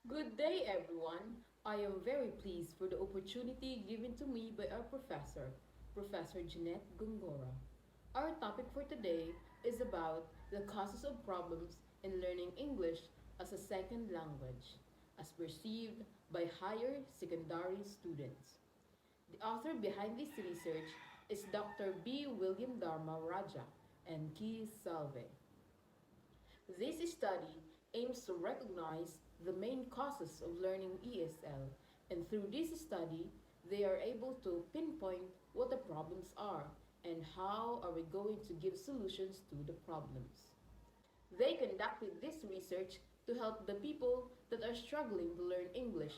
Good day, everyone. I am very pleased for the opportunity given to me by our professor, Professor Jeanette Gongora. Our topic for today is about the causes of problems in learning English as a second language, as perceived by higher secondary students. The author behind this research is Dr. B. William Dharma Raja and Keith Salve. This study aims to recognize the main causes of learning ESL, and through this study, they are able to pinpoint what the problems are and how are we going to give solutions to the problems. They conducted this research to help the people that are struggling to learn English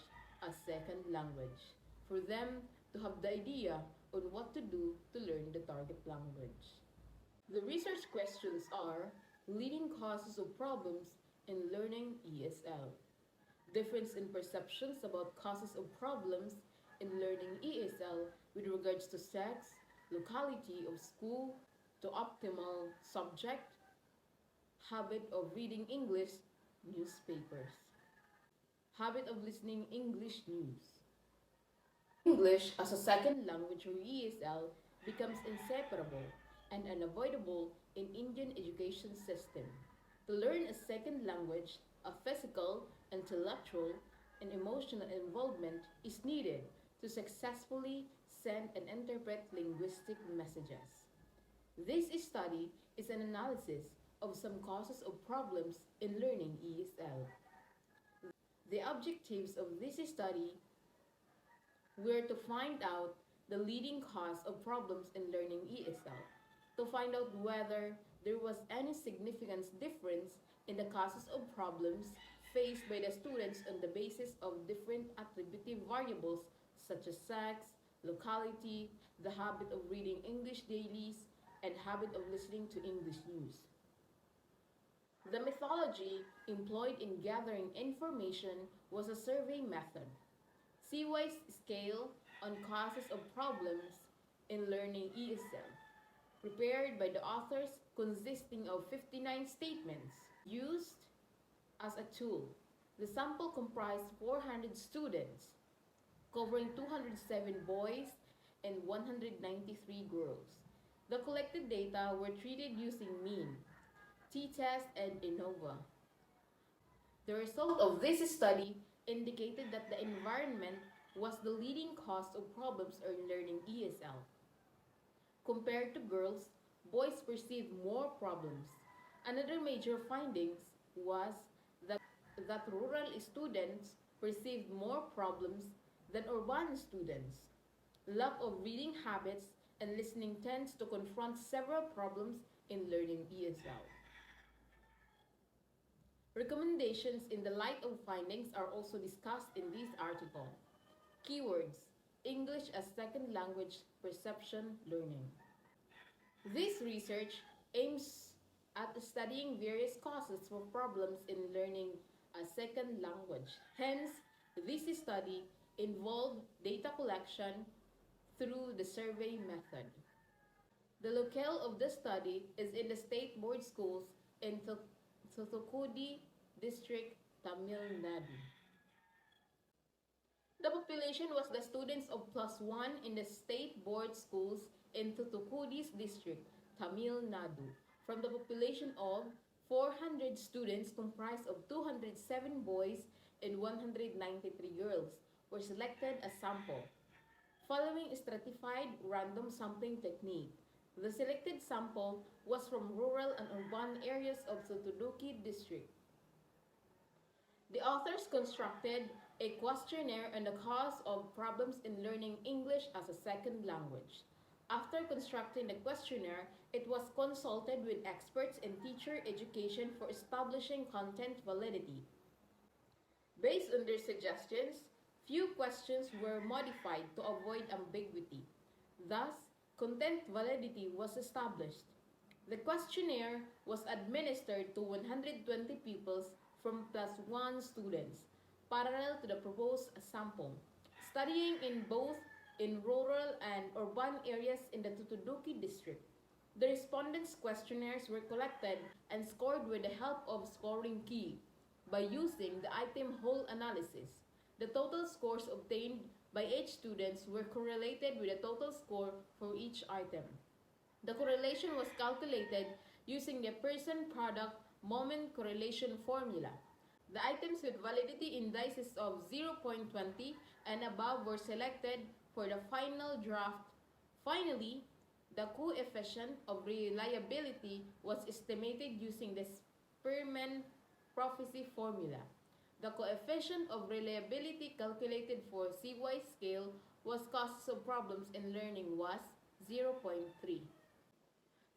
as second language, for them to have the idea on what to do to learn the target language. The research questions are leading causes of problems in learning ESL, difference in perceptions about causes of problems in learning ESL with regards to sex, locality of school, to optimal subject, habit of reading English newspapers, habit of listening English news. English as a second language or ESL becomes inseparable and unavoidable in Indian education system. To learn a second language, a physical, intellectual, and emotional involvement is needed to successfully send and interpret linguistic messages. This study is an analysis of some causes of problems in learning ESL. The objectives of this study were to find out the leading cause of problems in learning ESL, to find out whether there was any significant difference in the causes of problems faced by the students on the basis of different attributive variables such as sex, locality, the habit of reading English dailies, and habit of listening to English news. The methodology employed in gathering information was a survey method. CY's scale on causes of problems in learning ESL, prepared by the authors consisting of 59 statements, used as a tool. The sample comprised 400 students, covering 207 boys and 193 girls. The collected data were treated using mean, t-test, and ANOVA. The result of this study indicated that the environment was the leading cause of problems in learning ESL. Compared to girls, boys perceived more problems. Another major findings was that rural students perceived more problems than urban students. Lack of reading habits and listening tends to confront several problems in learning ESL. Recommendations in the light of findings are also discussed in this article. Keywords: English as second language perception learning. This research aims at studying various causes for problems in learning a second language. Hence, this study involved data collection through the survey method. The locale of the study is in the state board schools in Thoothukudi district, Tamil Nadu. The population was the students of +1 in the state board schools in Thoothukudi district, Tamil Nadu. From the population of 400 students comprised of 207 boys and 193 girls were selected as sample. Following stratified random sampling technique, the selected sample was from rural and urban areas of Thoothukudi district. The authors constructed a questionnaire on the cause of problems in learning English as a second language. After constructing the questionnaire, it was consulted with experts in teacher education for establishing content validity. Based on their suggestions, few questions were modified to avoid ambiguity. Thus, content validity was established. The questionnaire was administered to 120 pupils from +1 students, parallel to the proposed sample, studying in both in rural and urban areas in the Thoothukudi district. The respondents' questionnaires were collected and scored with the help of scoring key. by using the item whole analysis. The total scores obtained by each student were correlated with the total score for each item. The correlation was calculated using the person-product-moment correlation formula. The items with validity indices of 0.20 and above were selected for the final draft. Finally, the coefficient of reliability was estimated using the Spearman-Prophecy formula. The coefficient of reliability calculated for CY scale was causes of problems in learning was 0.3.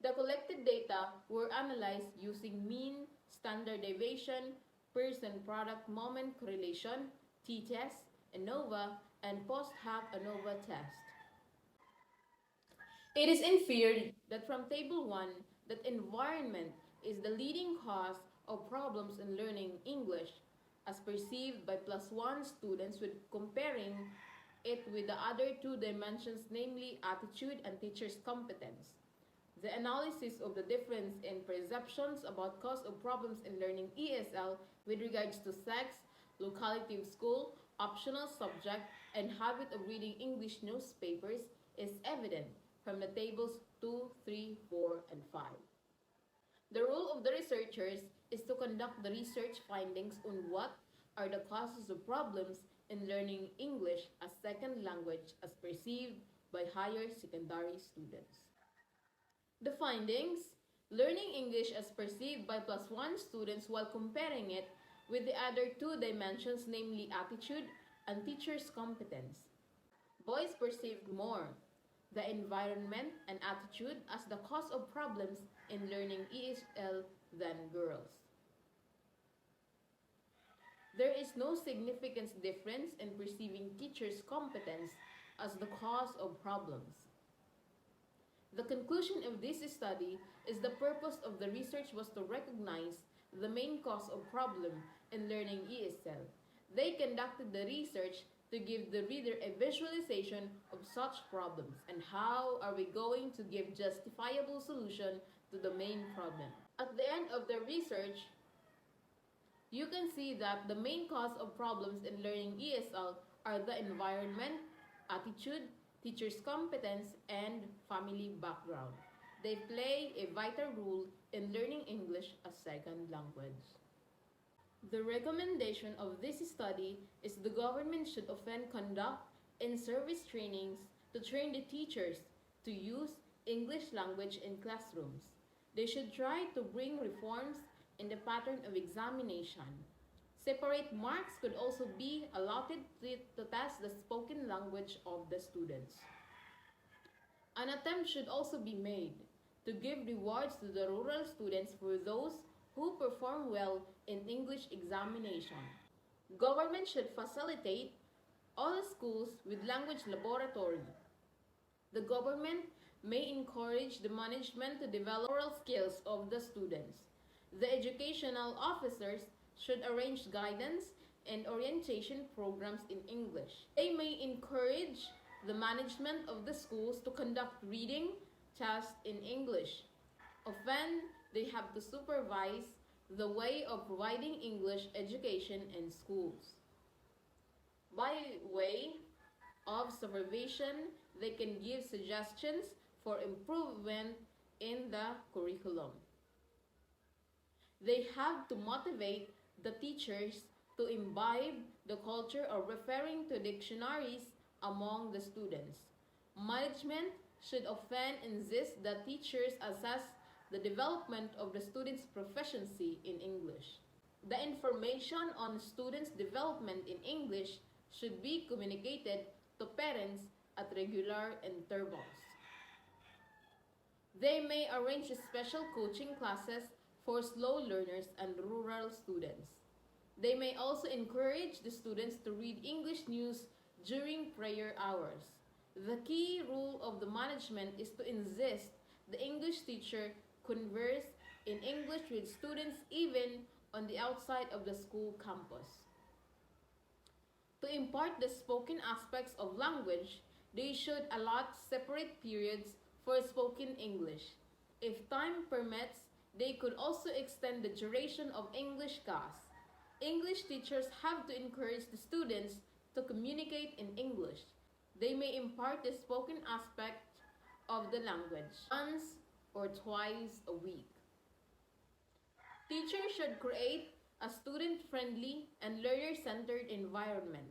The collected data were analyzed using mean, standard deviation, person-product moment correlation, t-test, ANOVA, and post-hoc ANOVA test. It is inferred that from Table 1 that environment is the leading cause of problems in learning English as perceived by +1 students with comparing it with the other two dimensions, namely attitude and teacher's competence. The analysis of the difference in perceptions about cause of problems in learning ESL with regards to sex, locality of school, optional subject, and habit of reading English newspapers is evident from the tables 2, 3, 4, and 5. The role of the researchers is to conduct the research findings on what are the causes of problems in learning English as second language as perceived by higher secondary students. The findings: learning English as perceived by +1 students while comparing it with the other two dimensions, namely attitude and teacher's competence. Boys perceived more the environment and attitude as the cause of problems in learning ESL than girls. There is no significant difference in perceiving teacher's competence as the cause of problems. The conclusion of this study is the purpose of the research was to recognize the main cause of problem in learning ESL. They conducted the research to give the reader a visualization of such problems and how are we going to give justifiable solution to the main problem. At the end of the research, you can see that the main cause of problems in learning ESL are the environment, attitude, teacher's competence, and family background. They play a vital role in learning English as second language. The recommendation of this study is the government should often conduct in-service trainings to train the teachers to use English language in classrooms. They should try to bring reforms in the pattern of examination. Separate marks could also be allotted to test the spoken language of the students. An attempt should also be made to give rewards to the rural students for those who perform well in English examination. Government should facilitate all schools with language laboratory. The government may encourage the management to develop oral skills of the students. The educational officers should arrange guidance and orientation programs in English. They may encourage the management of the schools to conduct reading tests in English. Often, they have to supervise the way of providing English education in schools. By way of supervision, they can give suggestions for improvement in the curriculum. They have to motivate the teachers to imbibe the culture of referring to dictionaries among the students. Management should often insist that teachers assess the development of the students' proficiency in English. The information on students' development in English should be communicated to parents at regular intervals. They may arrange special coaching classes for slow learners and rural students. They may also encourage the students to read English news during prayer hours. The key rule of the management is to insist the English teacher converse in English with students even on the outside of the school campus. To impart the spoken aspects of language, they should allot separate periods for spoken English. If time permits, they could also extend the duration of English class. English teachers have to encourage the students to communicate in English. They may impart the spoken aspect of the language once or twice a week. Teachers should create a student friendly and learner centered environment.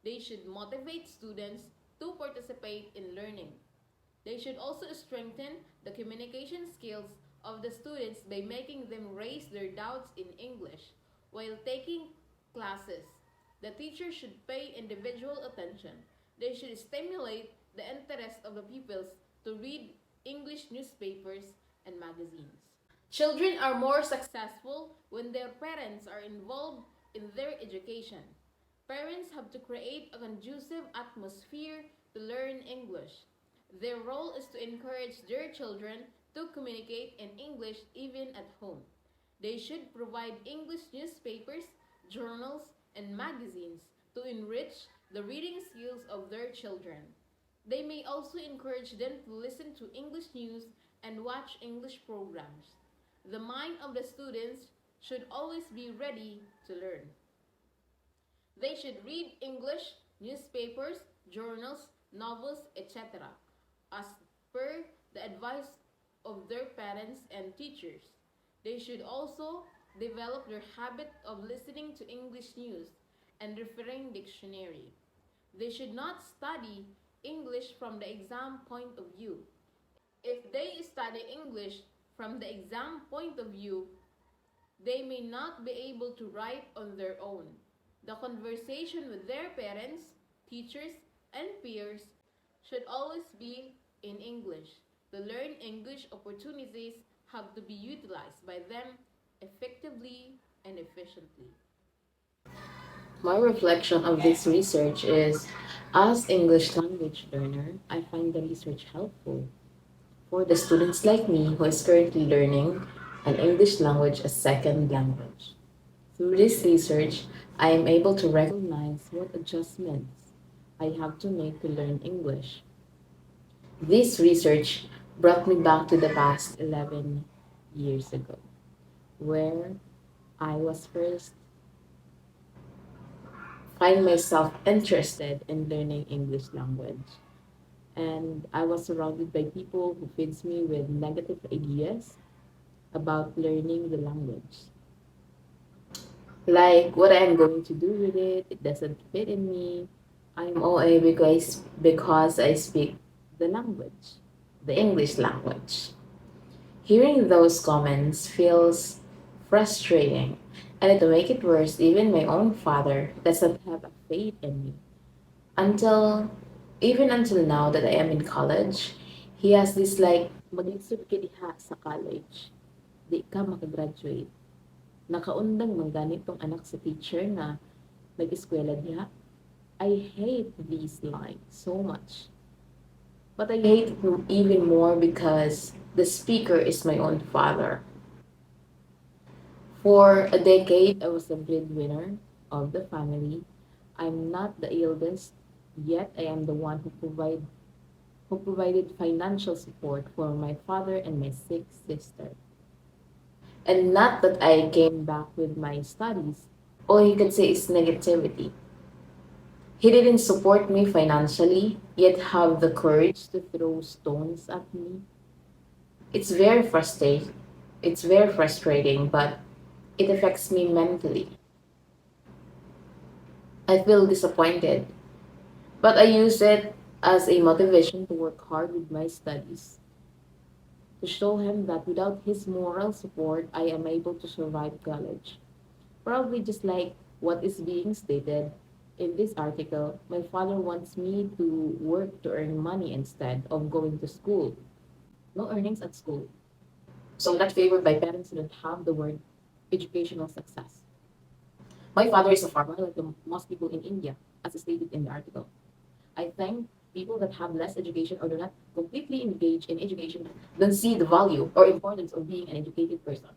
They should motivate students to participate in learning. They should also strengthen the communication skills of the students by making them raise their doubts in English while taking classes. The teacher should pay individual attention. They should stimulate the interest of the pupils to read English newspapers and magazines. Children are more successful when their parents are involved in their education. Parents have to create a conducive atmosphere to learn English. Their role is to encourage their children to communicate in English even at home. They should provide English newspapers, journals, and magazines to enrich the reading skills of their children. They may also encourage them to listen to English news and watch English programs. The mind of the students should always be ready to learn. They should read English newspapers, journals, novels, etc. as per the advice of their parents and teachers. They should also develop their habit of listening to English news and referring dictionary. They should not study English from the exam point of view. If they study English from the exam point of view, they may not be able to write on their own. The conversation with their parents, teachers, and peers should always be in English. The learn English opportunities have to be utilized by them effectively and efficiently. My reflection of this research is as English language learner, I find the research helpful for the students like me who is currently learning an English language as second language. Through this research, I am able to recognize what adjustments I have to make to learn English. This research brought me back to the past 11 years ago, where I was first find myself interested in learning English language. And I was surrounded by people who feeds me with negative ideas about learning the language. Like what I'm going to do with it, it doesn't fit in me. I'm OA because I speak the language, the English language. Hearing those comments feels frustrating, and to make it worse, even my own father doesn't have a faith in me. Until even until now that I am in college, he has this like mag-lisod ka diha sa college. Di ka makagraduate. Nakaundang man ganitong anak sa teacher na nag-eskwela diha. I hate these lines so much. But I hate it even more because the speaker is my own father. For a decade, I was the breadwinner of the family. I'm not the eldest, yet I am the one who provided financial support for my father and my sick sister. And not that I came back with my studies. All you could say is negativity. He didn't support me financially, yet have the courage to throw stones at me. It's very frustrating. It's very frustrating, but it affects me mentally. I feel disappointed, but I use it as a motivation to work hard with my studies, to show him that without his moral support, I am able to survive college. Probably just like what is being stated in this article, my father wants me to work to earn money instead of going to school. No earnings at school. So I'm not favored by parents who don't have the word educational success. My father is a farmer like the most people in India, as stated in the article. I think people that have less education or do not completely engage in education don't see the value or importance of being an educated person.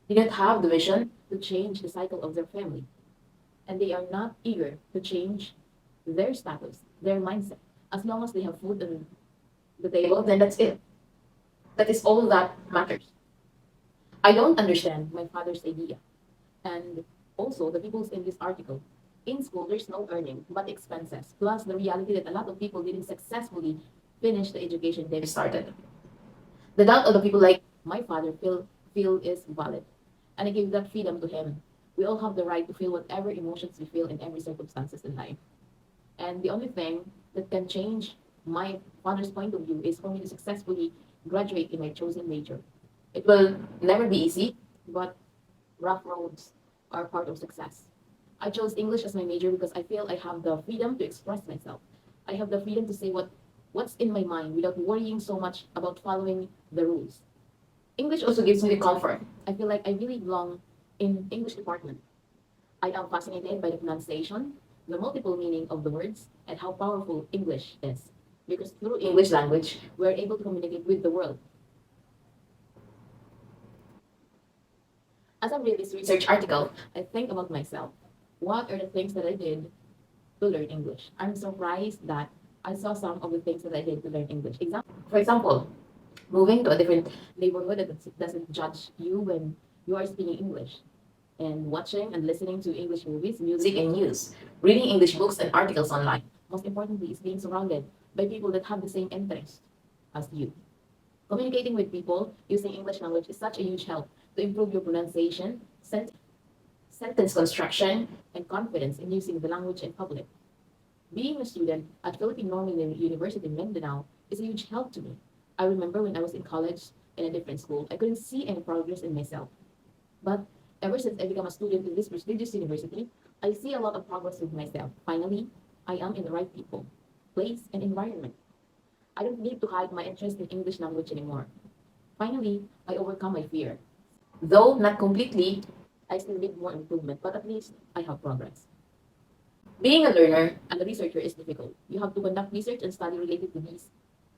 They don't have the vision to change the cycle of their family. And they are not eager to change their status, their mindset. As long as they have food on the table, then that's it. That is all that matters. I don't understand my father's idea. And Also, the people's in this article. In school, there's no earning, but expenses, plus the reality that a lot of people didn't successfully finish the education they've started. The doubt of the people like my father feel is valid, and I give that freedom to him. We all have the right to feel whatever emotions we feel in every circumstances in life. And the only thing that can change my father's point of view is for me to successfully graduate in my chosen major. It will never be easy, but rough roads are part of success. I chose English as my major because I feel I have the freedom to express myself. I have the freedom to say what's in my mind without worrying so much about following the rules. English also gives me the comfort. I feel like I really belong in English department. I am fascinated by the pronunciation, the multiple meaning of the words, and how powerful English is. Because through English language, we're able to communicate with the world. As I read this research article, I think about myself. What are the things that I did to learn English? I'm surprised that I saw some of the things that I did to learn English. For example, moving to a different neighborhood that doesn't judge you when you are speaking English, and watching and listening to English movies, music, and news, reading English books and articles online. Most importantly, is being surrounded by people that have the same interests as you. Communicating with people using English language is such a huge help to improve your pronunciation, sentence construction, and confidence in using the language in public. Being a student at Philippine Normal University in Mindanao is a huge help to me. I remember when I was in college in a different school, I couldn't see any progress in myself. But ever since I become a student in this prestigious university, I see a lot of progress with myself. Finally, I am in the right people, place, and environment. I don't need to hide my interest in English language anymore. Finally, I overcome my fear. Though not completely, I still need more improvement, but at least I have progress. Being a learner and a researcher is difficult. You have to conduct research and study related to these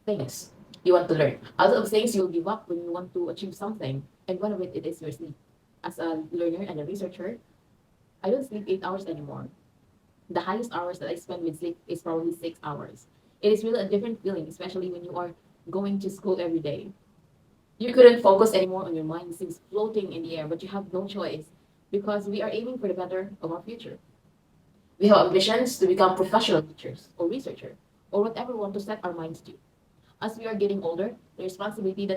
things you want to learn. A lot of things you'll give up when you want to achieve something, and one of it is your sleep. As a learner and a researcher, I don't sleep 8 hours anymore. The highest hours that I spend with sleep is probably 6 hours. It is really a different feeling, especially when you are going to school every day. You couldn't focus anymore on your mind seems floating in the air, but you have no choice because we are aiming for the better of our future. We have ambitions to become professional teachers or researchers or whatever we want to set our minds to. As we are getting older, the responsibility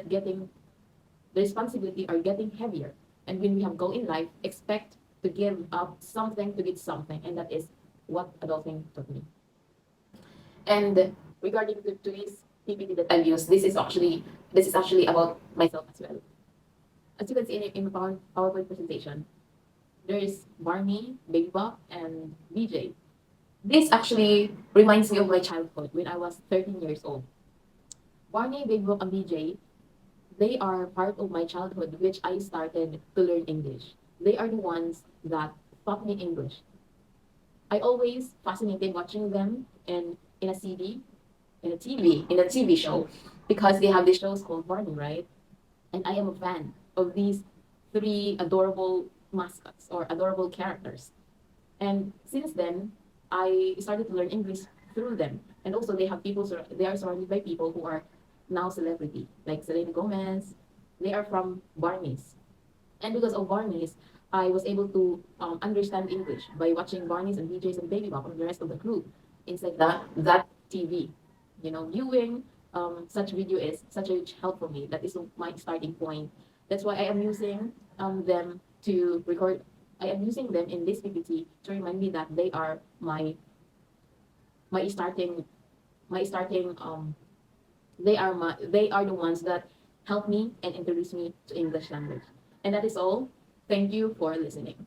are getting heavier. And when we have goal in life, expect to give up something to get something. And that is what adulting taught me. And regarding to today's PPT that I've used, this is actually about myself as well. As you can see in my PowerPoint presentation, there is Barney, Baby Bop, and BJ. This actually reminds me of my childhood when I was 13 years old. Barney, Baby Bop, and BJ, they are part of my childhood, which I started to learn English. They are the ones that taught me English. I always fascinated watching them in a CD, in a TV show, because they have these shows called Barney, right? And I am a fan of these three adorable mascots or adorable characters. And since then, I started to learn English through them. And also, they are surrounded by people who are now celebrity, like Selena Gomez. They are from Barney's. And because of Barney's, I was able to understand English by watching Barney's and BJ's and Baby Bop and the rest of the crew inside that TV. You know, viewing such video is such a huge help for me. That is my starting point. That's why I am using them to record. I am using them in this PPT to remind me that they are my starting my starting they are the ones that help me and introduce me to English language. And that is all. Thank you for listening.